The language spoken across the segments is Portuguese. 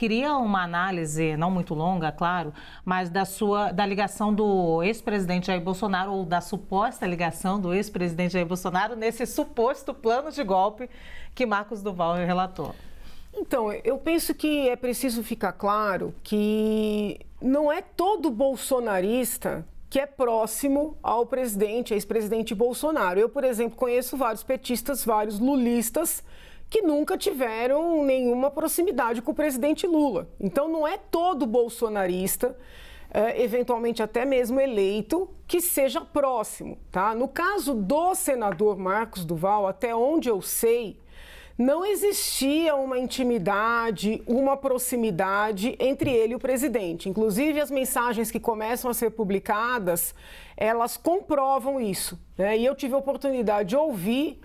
queria uma análise, não muito longa, claro, mas da ligação do ex-presidente Jair Bolsonaro, ou da suposta ligação do ex-presidente Jair Bolsonaro nesse suposto plano de golpe que Marcos Duval relatou. Então, eu penso que é preciso ficar claro que não é todo bolsonarista que é próximo ao presidente, ex-presidente Bolsonaro. Eu, por exemplo, conheço vários petistas, vários lulistas, que nunca tiveram nenhuma proximidade com o presidente Lula. Então, não é todo bolsonarista, eventualmente até mesmo eleito, que seja próximo, tá? No caso do senador Marcos Duval, até onde eu sei, não existia uma intimidade, uma proximidade entre ele e o presidente. Inclusive, as mensagens que começam a ser publicadas, elas comprovam isso, né? E eu tive a oportunidade de ouvir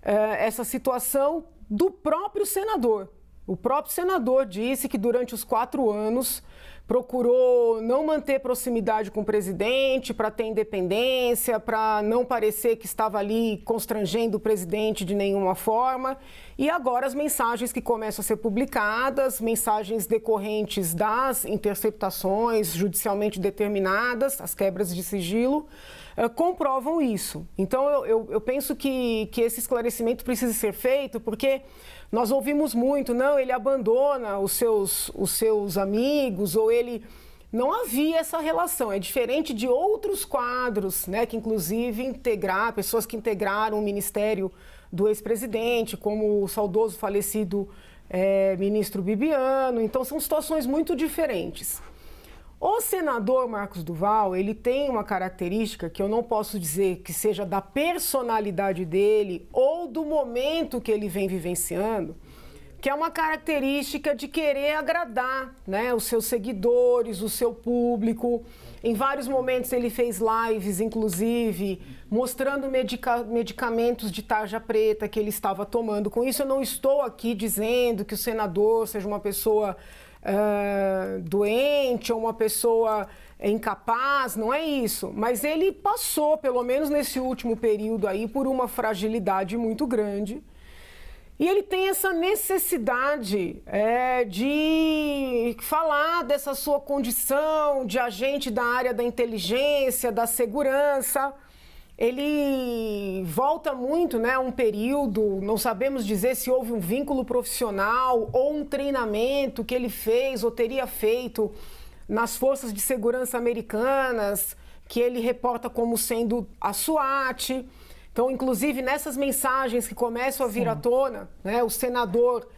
essa situação do próprio senador. O próprio senador disse que durante os 4 anos procurou não manter proximidade com o presidente para ter independência, para não parecer que estava ali constrangendo o presidente de nenhuma forma. E agora as mensagens que começam a ser publicadas, mensagens decorrentes das interceptações judicialmente determinadas, as quebras de sigilo, comprovam isso. Então, eu penso que esse esclarecimento precisa ser feito, porque nós ouvimos muito, não, ele abandona os seus amigos, ou ele... Não havia essa relação, é diferente de outros quadros, né, que inclusive pessoas que integraram o ministério do ex-presidente, como o saudoso falecido ministro Bibiano. Então, são situações muito diferentes. O senador Marcos Duval, ele tem uma característica que eu não posso dizer que seja da personalidade dele ou do momento que ele vem vivenciando, que é uma característica de querer agradar, né, os seus seguidores, o seu público. Em vários momentos ele fez lives, inclusive, mostrando medicamentos de tarja preta que ele estava tomando. Com isso, eu não estou aqui dizendo que o senador seja uma pessoa doente ou uma pessoa incapaz, não é isso. Mas ele passou, pelo menos nesse último período aí, por uma fragilidade muito grande. E ele tem essa necessidade de falar dessa sua condição de agente da área da inteligência, da segurança. Ele volta muito, né, a um período, não sabemos dizer se houve um vínculo profissional ou um treinamento que ele fez ou teria feito nas forças de segurança americanas, que ele reporta como sendo a SWAT. Então, inclusive, nessas mensagens que começam a vir à tona, né, o senador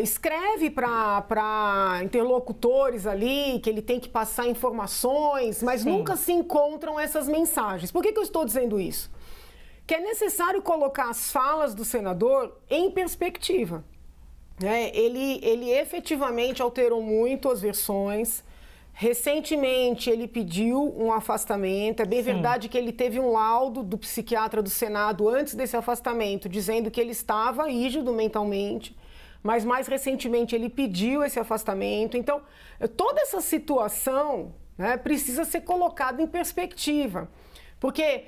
escreve para interlocutores ali que ele tem que passar informações, mas nunca se encontram essas mensagens. Por que eu estou dizendo isso? Que é necessário colocar as falas do senador em perspectiva, né? Ele efetivamente alterou muito as versões. Recentemente, ele pediu um afastamento. É bem verdade que ele teve um laudo do psiquiatra do Senado antes desse afastamento, dizendo que ele estava rígido mentalmente, mas mais recentemente ele pediu esse afastamento. Então, toda essa situação, né, precisa ser colocada em perspectiva, porque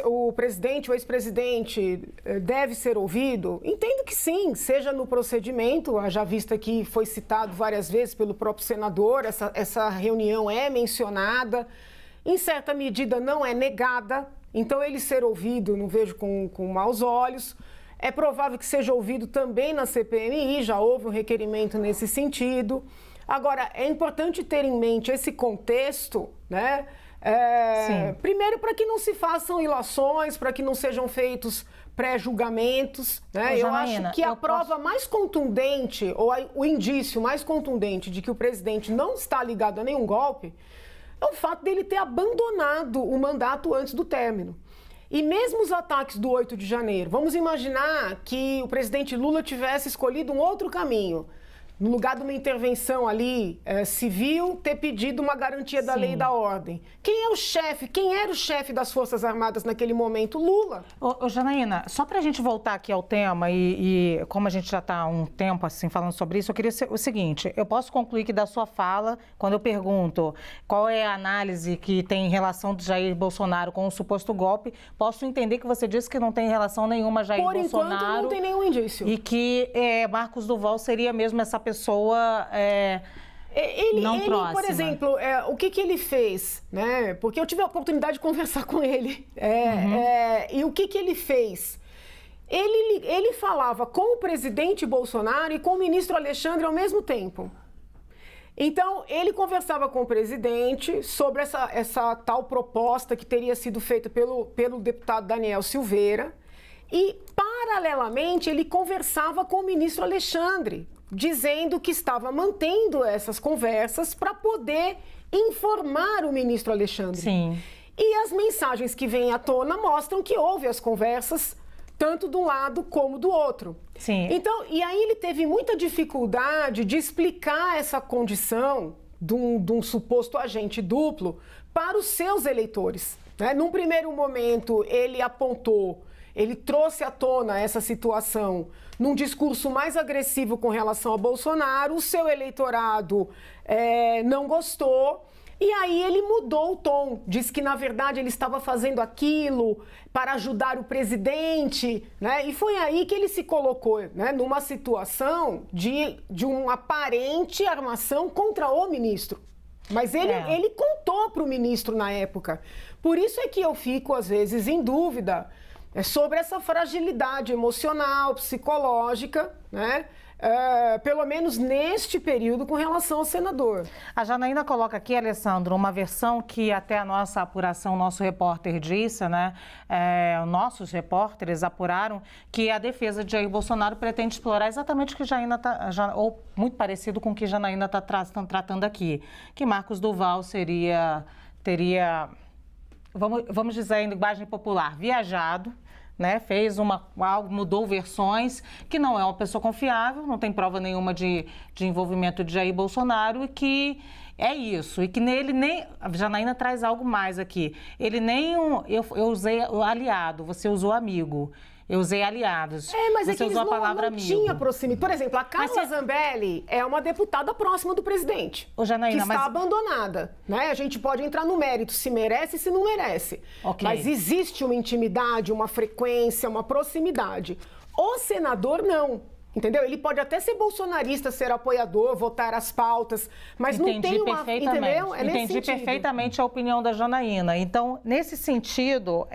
o presidente, o ex-presidente deve ser ouvido? Entendo que sim, seja no procedimento, já vista que foi citado várias vezes pelo próprio senador, essa reunião é mencionada, em certa medida não é negada, então ele ser ouvido não vejo com maus olhos. É provável que seja ouvido também na CPMI, já houve um requerimento nesse sentido. Agora, é importante ter em mente esse contexto, né? Primeiro, para que não se façam ilações, para que não sejam feitos pré-julgamentos, né? Eu acho que a prova mais contundente, ou o indício mais contundente de que o presidente não está ligado a nenhum golpe, é o fato dele ter abandonado o mandato antes do término. E mesmo os ataques do 8 de janeiro, vamos imaginar que o presidente Lula tivesse escolhido um outro caminho, no lugar de uma intervenção ali civil, ter pedido uma garantia da lei e da ordem. Quem é o chefe? Quem era o chefe das Forças Armadas naquele momento? Lula. Janaína, só para a gente voltar aqui ao tema e como a gente já está há um tempo assim falando sobre isso, eu queria o seguinte, eu posso concluir que da sua fala, quando eu pergunto qual é a análise que tem em relação de Jair Bolsonaro com o suposto golpe, posso entender que você disse que não tem relação nenhuma Jair Bolsonaro. Por enquanto não tem nenhum indício. E que Marcos Duval seria mesmo essa pessoa pessoa não próxima. Por exemplo, o que ele fez, né? Porque eu tive a oportunidade de conversar com ele. E o que ele fez? Ele falava com o presidente Bolsonaro e com o ministro Alexandre ao mesmo tempo. Então, ele conversava com o presidente sobre essa tal proposta que teria sido feita pelo deputado Daniel Silveira e, paralelamente, ele conversava com o ministro Alexandre, dizendo que estava mantendo essas conversas para poder informar o ministro Alexandre. Sim. E as mensagens que vêm à tona mostram que houve as conversas tanto de um lado como do outro. Sim. Então, e aí ele teve muita dificuldade de explicar essa condição de um suposto agente duplo para os seus eleitores, né? Num primeiro momento, ele trouxe à tona essa situação num discurso mais agressivo com relação a Bolsonaro, o seu eleitorado não gostou. E aí ele mudou o tom, disse que, na verdade, ele estava fazendo aquilo para ajudar o presidente, né? E foi aí que ele se colocou, né, numa situação de uma aparente armação contra o ministro. Mas ele contou para o ministro na época. Por isso é que eu fico, às vezes, em dúvida sobre essa fragilidade emocional, psicológica, né? Pelo menos neste período, com relação ao senador. A Janaína coloca aqui, Alessandro, uma versão que até a nossa apuração, nosso repórter disse, né? Nossos repórteres apuraram que a defesa de Jair Bolsonaro pretende explorar exatamente o que ou muito parecido com o que Janaína está tratando aqui, que Marcos Duval teria, vamos dizer em linguagem popular, viajado, né, fez algo, mudou versões, que não é uma pessoa confiável, não tem prova nenhuma de envolvimento de Jair Bolsonaro, e que é isso, e que nele nem... A Janaína traz algo mais aqui. Ele nem... Eu usei o aliado, você usou amigo. Eu usei aliados. Mas você é que usou a palavra não amigo. Tinha proximidade. Por exemplo, a Carla Zambelli é uma deputada próxima do presidente. Ô, Janaína, que está abandonada, né? A gente pode entrar no mérito se merece e se não merece. Okay. Mas existe uma intimidade, uma frequência, uma proximidade. O senador, não. Entendeu? Ele pode até ser bolsonarista, ser apoiador, votar as pautas, mas não tem uma... Entendeu? Entendi perfeitamente a opinião da Janaína. Então, nesse sentido,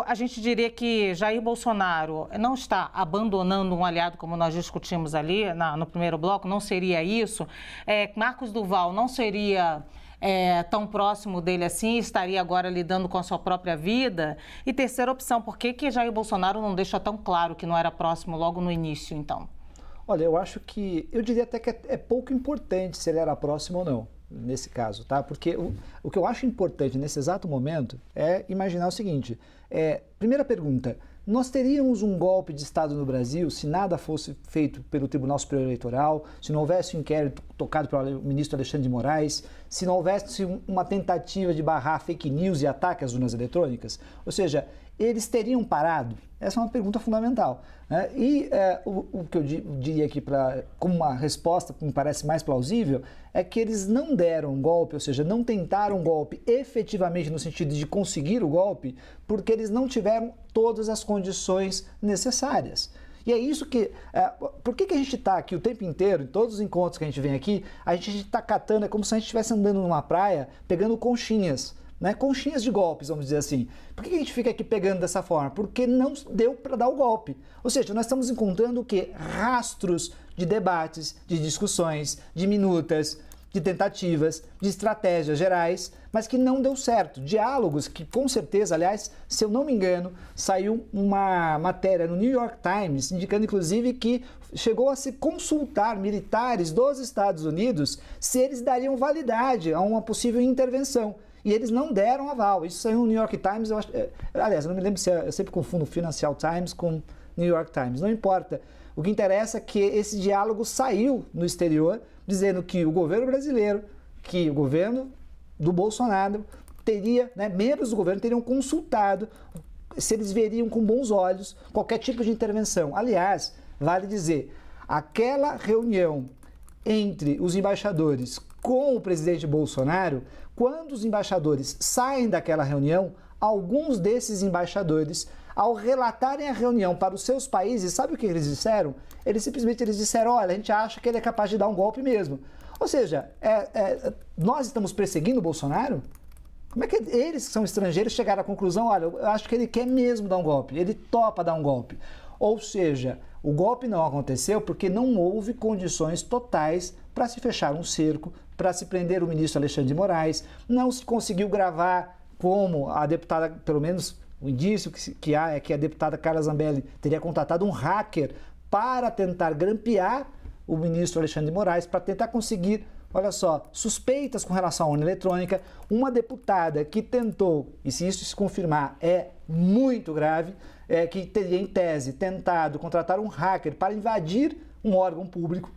a gente diria que Jair Bolsonaro não está abandonando um aliado, como nós discutimos ali no primeiro bloco, não seria isso. Marcos Duval não seria tão próximo dele assim, estaria agora lidando com a sua própria vida. E terceira opção, por que Jair Bolsonaro não deixa tão claro que não era próximo logo no início, então? Olha, eu diria até que é pouco importante se ele era próximo ou não, nesse caso, tá? Porque o que eu acho importante nesse exato momento é imaginar o seguinte, primeira pergunta, nós teríamos um golpe de Estado no Brasil se nada fosse feito pelo Tribunal Superior Eleitoral, se não houvesse um inquérito tocado pelo ministro Alexandre de Moraes, se não houvesse uma tentativa de barrar fake news e ataque às urnas eletrônicas? Ou seja, eles teriam parado? Essa é uma pergunta fundamental, né? E o que eu diria aqui como uma resposta que me parece mais plausível é que eles não deram um golpe, ou seja, não tentaram um golpe efetivamente no sentido de conseguir o golpe, porque eles não tiveram todas as condições necessárias. E é isso que... por que a gente está aqui o tempo inteiro, em todos os encontros que a gente vem aqui, a gente está catando, é como se a gente estivesse andando numa praia, pegando conchinhas, né? Conchinhas de golpes, vamos dizer assim. Por que a gente fica aqui pegando dessa forma? Porque não deu para dar o golpe. Ou seja, nós estamos encontrando o quê? Rastros de debates, de discussões, de minutas, de tentativas, de estratégias gerais, mas que não deu certo. Diálogos que, com certeza, aliás, se eu não me engano, saiu uma matéria no New York Times, indicando, inclusive, que chegou a se consultar militares dos Estados Unidos se eles dariam validade a uma possível intervenção. E eles não deram aval. Isso saiu no New York Times, aliás, eu não me lembro se eu sempre confundo Financial Times com New York Times, não importa. O que interessa é que esse diálogo saiu no exterior, dizendo que o governo brasileiro, que o governo do Bolsonaro teria, membros do governo teriam consultado se eles veriam com bons olhos qualquer tipo de intervenção. Aliás, vale dizer, aquela reunião entre os embaixadores com o presidente Bolsonaro, quando os embaixadores saem daquela reunião, alguns desses embaixadores ao relatarem a reunião para os seus países, sabe o que eles disseram? Eles simplesmente disseram, olha, a gente acha que ele é capaz de dar um golpe mesmo. Ou seja, nós estamos perseguindo o Bolsonaro? Como é que eles, que são estrangeiros, chegaram à conclusão, olha, eu acho que ele quer mesmo dar um golpe, ele topa dar um golpe. Ou seja, o golpe não aconteceu porque não houve condições totais para se fechar um cerco, para se prender o ministro Alexandre de Moraes, não se conseguiu gravar como a deputada, pelo menos o indício que há é que a deputada Carla Zambelli teria contratado um hacker para tentar grampear o ministro Alexandre de Moraes, para tentar conseguir, olha só, suspeitas com relação à urna eletrônica. Uma deputada que tentou, e se isso se confirmar é muito grave, que teria em tese tentado contratar um hacker para invadir um órgão público,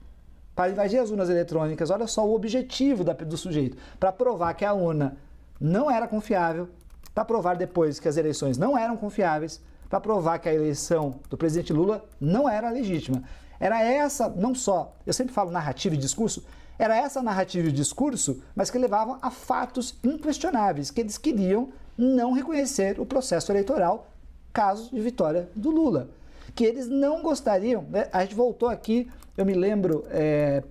para invadir as urnas eletrônicas. Olha só o objetivo do sujeito, para provar que a urna não era confiável, para provar depois que as eleições não eram confiáveis, para provar que a eleição do presidente Lula não era legítima. Era essa, não só, eu sempre falo narrativa e discurso, era essa narrativa e discurso, mas que levavam a fatos inquestionáveis, que eles queriam não reconhecer o processo eleitoral, caso de vitória do Lula. Que eles não gostariam, né? A gente voltou aqui, eu me lembro,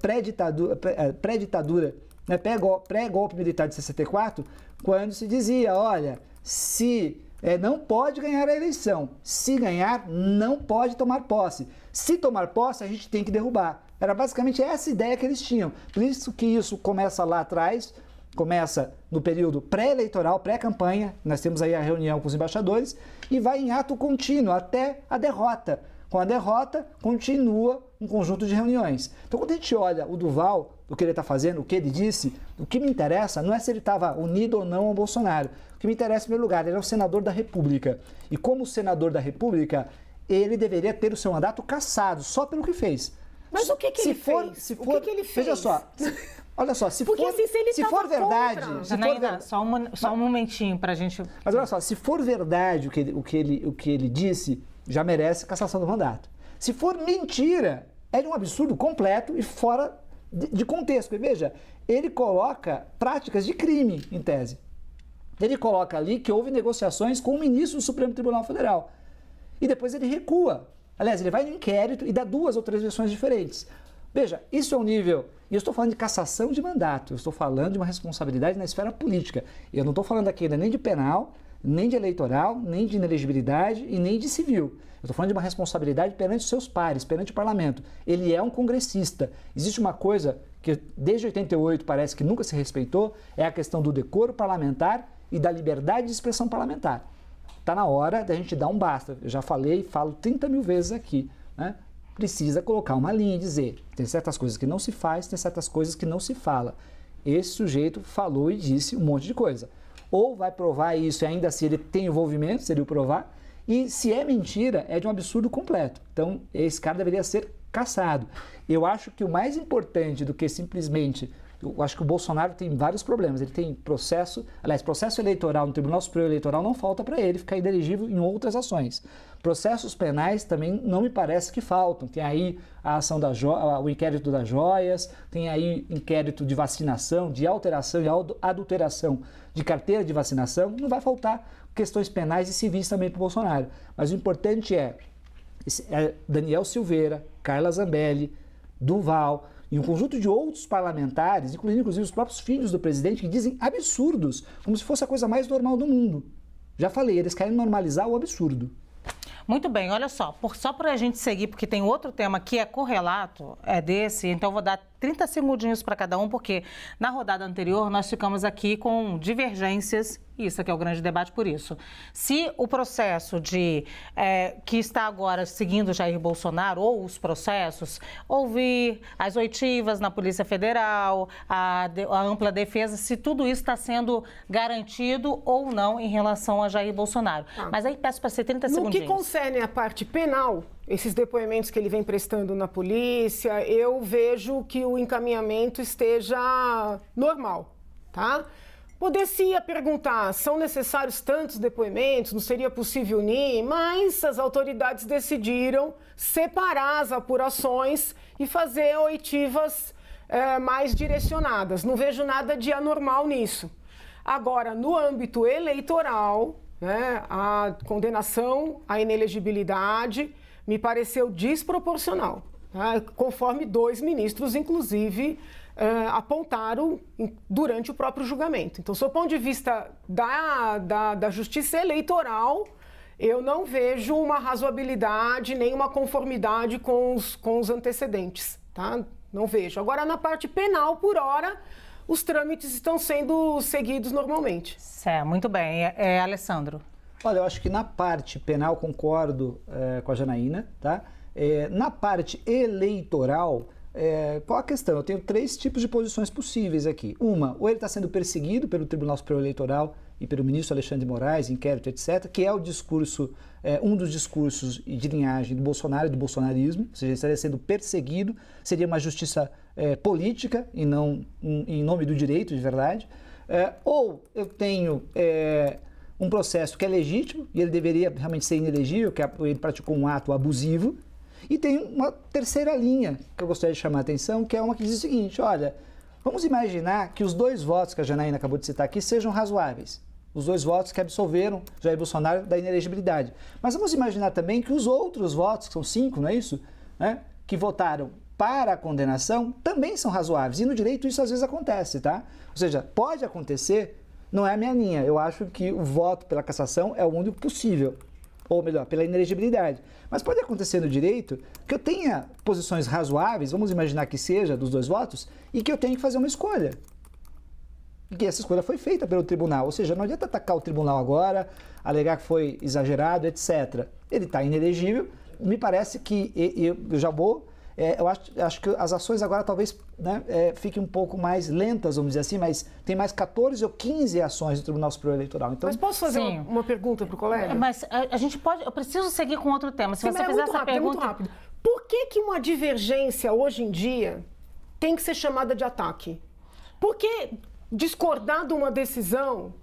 pré-ditadura, né? Pré-golpe militar de 64, quando se dizia, olha, se não pode ganhar a eleição, se ganhar, não pode tomar posse. Se tomar posse, a gente tem que derrubar. Era basicamente essa ideia que eles tinham. Por isso que isso começa lá atrás, começa no período pré-eleitoral, pré-campanha, nós temos aí a reunião com os embaixadores, e vai em ato contínuo até a derrota. Com a derrota, continua um conjunto de reuniões. Então, quando a gente olha o Duval, o que ele está fazendo, o que ele disse, o que me interessa não é se ele estava unido ou não ao Bolsonaro. O que me interessa, em primeiro lugar, ele é o senador da República. E como senador da República, ele deveria ter o seu mandato cassado, só pelo que fez. Mas o que ele fez? O que ele fez? Veja só, olha só, se Porque, for, assim, se ele se for verdade... contra... Janaína, só um momentinho para a gente... Mas olha só, se for verdade o que ele disse, já merece cassação do mandato. Se for mentira, é de um absurdo completo e fora de contexto. E veja, ele coloca práticas de crime, em tese. Ele coloca ali que houve negociações com o ministro do Supremo Tribunal Federal. E depois ele recua. Aliás, ele vai no inquérito e dá 2 ou 3 versões diferentes. Veja, isso é um nível... E eu estou falando de cassação de mandato, eu estou falando de uma responsabilidade na esfera política. Eu não estou falando aqui nem de penal, nem de eleitoral, nem de inelegibilidade e nem de civil. Eu estou falando de uma responsabilidade perante os seus pares, perante o parlamento. Ele é um congressista. Existe uma coisa que desde 88 parece que nunca se respeitou, é a questão do decoro parlamentar e da liberdade de expressão parlamentar. Está na hora da gente dar um basta. Eu já falei e falo 30 mil vezes aqui, né? Precisa colocar uma linha e dizer, tem certas coisas que não se faz, tem certas coisas que não se fala. Esse sujeito falou e disse um monte de coisa. Ou vai provar isso e ainda assim ele tem envolvimento, seria o provar, e se é mentira, é de um absurdo completo. Então, esse cara deveria ser cassado. Eu acho que o mais importante do que simplesmente... Eu acho que o Bolsonaro tem vários problemas. Ele tem processo eleitoral no Tribunal Superior Eleitoral não falta para ele ficar inelegível em outras ações. Processos penais também não me parece que faltam. Tem aí a ação o inquérito das joias, tem aí inquérito de vacinação, de alteração e adulteração de carteira de vacinação. Não vai faltar questões penais e civis também para o Bolsonaro. Mas o importante é Daniel Silveira, Carla Zambelli, Duval e um conjunto de outros parlamentares, incluindo inclusive os próprios filhos do presidente, que dizem absurdos, como se fosse a coisa mais normal do mundo. Já falei, eles querem normalizar o absurdo. Muito bem, olha só, só para a gente seguir, porque tem outro tema que é correlato, é desse, então eu vou dar 30 segundinhos para cada um, porque na rodada anterior nós ficamos aqui com divergências, isso aqui é o grande debate por isso. Se o processo que está agora seguindo Jair Bolsonaro, ou os processos, ouvir as oitivas na Polícia Federal, a ampla defesa, se tudo isso está sendo garantido ou não em relação a Jair Bolsonaro. Mas aí peço para ser 30 segundinhos. No que concerne a parte penal, esses depoimentos que ele vem prestando na polícia, eu vejo que o encaminhamento esteja normal, tá? Poder-se perguntar, são necessários tantos depoimentos, não seria possível unir, mas as autoridades decidiram separar as apurações e fazer oitivas mais direcionadas. Não vejo nada de anormal nisso. Agora, no âmbito eleitoral, né, a condenação à inelegibilidade me pareceu desproporcional, tá? Conforme 2 ministros, inclusive, apontaram durante o próprio julgamento. Então, sob o ponto de vista da justiça eleitoral, eu não vejo uma razoabilidade nem uma conformidade com os antecedentes, tá? Não vejo. Agora, na parte penal, por hora, os trâmites estão sendo seguidos normalmente. Certo, muito bem. Alessandro. Olha, eu acho que na parte penal concordo com a Janaína, tá? Na parte eleitoral, qual a questão? Eu tenho 3 tipos de posições possíveis aqui. Uma, ou ele está sendo perseguido pelo Tribunal Superior Eleitoral e pelo ministro Alexandre de Moraes, inquérito, etc., que é o discurso, um dos discursos de linhagem do Bolsonaro e do bolsonarismo, ou seja, ele estaria sendo perseguido, seria uma justiça política e não em nome do direito de verdade. Ou eu tenho um processo que é legítimo e ele deveria realmente ser inelegível, que ele praticou um ato abusivo. E tem uma terceira linha que eu gostaria de chamar a atenção, que é uma que diz o seguinte: olha, vamos imaginar que os 2 votos que a Janaína acabou de citar aqui sejam razoáveis. Os 2 votos que absolveram Jair Bolsonaro da inelegibilidade. Mas vamos imaginar também que os outros votos, que são 5, não é isso? Que votaram para a condenação, também são razoáveis. E no direito isso às vezes acontece, tá? Ou seja, pode acontecer, não é a minha linha. Eu acho que o voto pela cassação é o único possível. Ou melhor, pela inelegibilidade. Mas pode acontecer no direito que eu tenha posições razoáveis, vamos imaginar que seja dos 2 votos, e que eu tenha que fazer uma escolha. E que essa escolha foi feita pelo tribunal. Ou seja, não adianta atacar o tribunal agora, alegar que foi exagerado, etc. Ele está inelegível. Me parece que eu já vou... eu acho que as ações agora talvez, né, fiquem um pouco mais lentas, vamos dizer assim, mas tem mais 14 ou 15 ações do Tribunal Superior Eleitoral. Então, mas posso fazer uma pergunta para o colega? Mas a gente pode... Eu preciso seguir com outro tema. Se Sim, você fizer essa pergunta... É muito rápido. Por que uma divergência hoje em dia tem que ser chamada de ataque? Por que discordar de uma decisão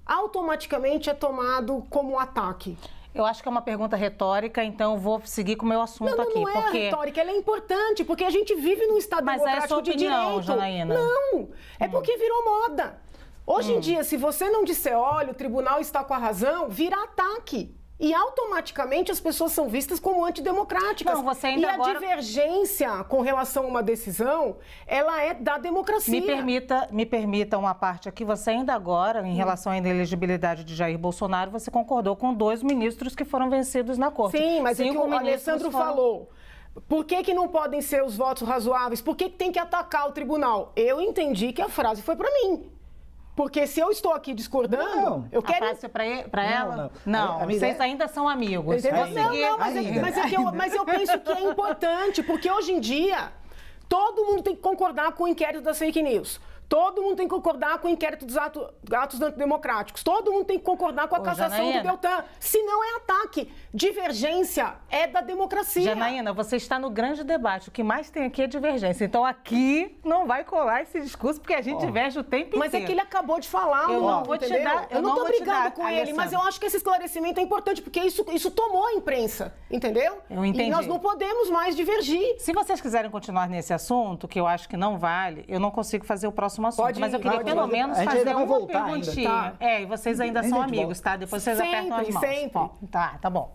automaticamente é tomado como ataque? Eu acho que é uma pergunta retórica, então eu vou seguir com o meu assunto aqui. Não é retórica, ela é importante, porque a gente vive num Estado democrático de direito. Mas é a sua opinião, Janaína. Não, é porque virou moda. Hoje em dia, se você não disser, olha, o tribunal está com a razão, vira ataque. E automaticamente as pessoas são vistas como antidemocráticas. Não, você ainda e a agora... divergência com relação a uma decisão, ela é da democracia. Me permita uma parte aqui. Você ainda agora, em relação à inelegibilidade de Jair Bolsonaro, você concordou com 2 ministros que foram vencidos na corte. Sim, mas é que o Alessandro falou. Por que não podem ser os votos razoáveis? Por que tem que atacar o tribunal? Eu entendi que a frase foi para mim. Porque se eu estou aqui discordando, eu quero... A frase para ela? Não, vocês ainda são amigos. Mas eu penso que é importante, porque hoje em dia todo mundo tem que concordar com o inquérito das fake news. Todo mundo tem que concordar com o inquérito dos atos antidemocráticos. Todo mundo tem que concordar com a cassação do Deltan. Se não é ataque, divergência é da democracia. Janaína, você está no grande debate. O que mais tem aqui é divergência. Então aqui não vai colar esse discurso, porque a gente diverge o tempo inteiro. Mas é que ele acabou de falar, eu não vou te dar. Eu não estou brigando com ele, mas eu acho que esse esclarecimento é importante, porque isso tomou a imprensa, entendeu? Eu entendi. E nós não podemos mais divergir. Se vocês quiserem continuar nesse assunto, que eu acho que não vale, eu não consigo fazer o próximo assunto, mas eu queria pelo menos fazer uma perguntinha. Tá. E vocês ainda são amigos, tá? Depois vocês apertam as mãos. Sempre. Tá bom.